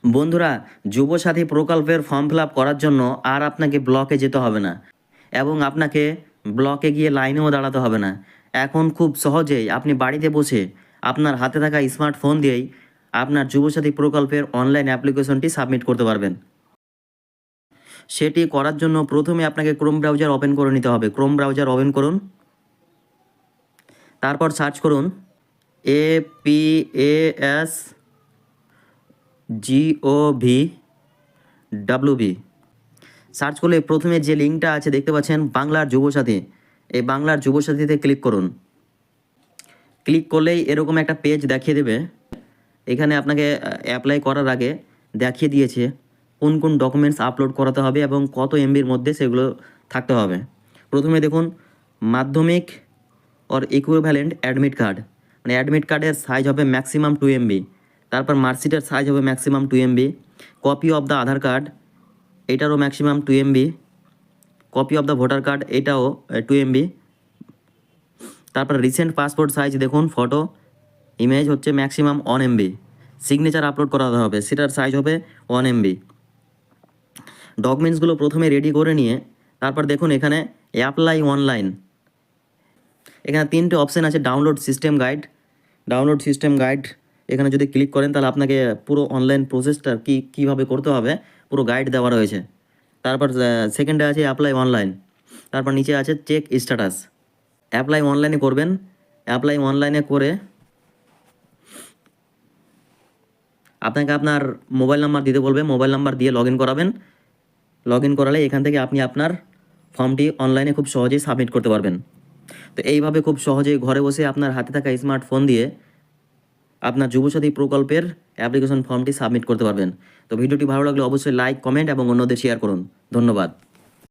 বন্ধুরা, যুবসাথী প্রকল্পের form fill up করার জন্য আর আপনাকে ব্লকে যেতে হবে না এবং আপনাকে ব্লকে গিয়ে লাইনেও দাঁড়াতে হবে না। এখন খুব সহজেই আপনি বাড়িতে বসে আপনার হাতে থাকা স্মার্টফোন দিয়েই আপনার যুবসাথী প্রকল্পের অনলাইন অ্যাপ্লিকেশনটি সাবমিট করতে পারবেন। সেটি করার জন্য প্রথমে আপনাকে ক্রোম ব্রাউজার ওপেন করে নিতে হবে। ক্রোম ব্রাউজার ওপেন করুন, তারপর সার্চ করুন APASGOVWB। সার্চ করলে প্রথমে যে লিঙ্কটা আছে দেখতে পাচ্ছেন বাংলার যুবসাথী, এই বাংলার যুবসাথীতে ক্লিক করুন। ক্লিক করলেই এরকম একটা পেজ দেখিয়ে দেবে। এখানে আপনাকে অ্যাপ্লাই করার আগে দেখিয়ে দিয়েছে কোন কোন ডকুমেন্টস আপলোড করাতে হবে এবং কত এমবির মধ্যে সেগুলো থাকতে হবে। প্রথমে দেখুন Madhyamik or equivalent admit card, মানে অ্যাডমিট কার্ডের সাইজ হবে ম্যাক্সিমাম 2 MB। তারপর মার্কশিটের সাইজ হবে maximum 2 MB। Copy of the Aadhaar card, এটারও maximum 2 MB। Copy of the voter card, এটাও 2 MB। তারপর রিসেন্ট পাসপোর্ট সাইজ দেখুন, ফটো ইমেজ হচ্ছে ম্যাক্সিমাম 1 MB। সিগনেচার আপলোড করাতে হবে, সেটার সাইজ হবে 1 MB। ডকুমেন্টসগুলো প্রথমে রেডি করে নিয়ে তারপর দেখুন এখানে অ্যাপ্লাই অনলাইন, এখানে 3টে অপশান আছে। ডাউনলোড সিস্টেম গাইড, এখানে যদি ক্লিক করেন তাহলে আপনাকে পুরো অনলাইন প্রসেসটা কীভাবে করতে হবে পুরো গাইড দেওয়া রয়েছে। তারপর সেকেন্ডে আছে অ্যাপ্লাই অনলাইন, তারপর নিচে আছে চেক স্ট্যাটাস। অ্যাপ্লাই অনলাইনে করবেন, অ্যাপ্লাই অনলাইনে করে আপনাকে আপনার মোবাইল নাম্বার দিতে বলবে, মোবাইল নাম্বার দিয়ে লগ ইন করাবেন। লগ ইন করালে এখান থেকে আপনি আপনার ফর্মটি অনলাইনে খুব সহজেই সাবমিট করতে পারবেন। তো এইভাবে খুব সহজেই ঘরে বসে আপনার হাতে থাকা স্মার্টফোন দিয়ে আপনার যুবসাথী প্রকল্পের অ্যাপ্লিকেশন ফর্মটি সাবমিট করতে পারবেন। তো ভিডিওটি ভালো লাগলে অবশ্যই লাইক, কমেন্ট এবং অন্যদের শেয়ার করুন। ধন্যবাদ।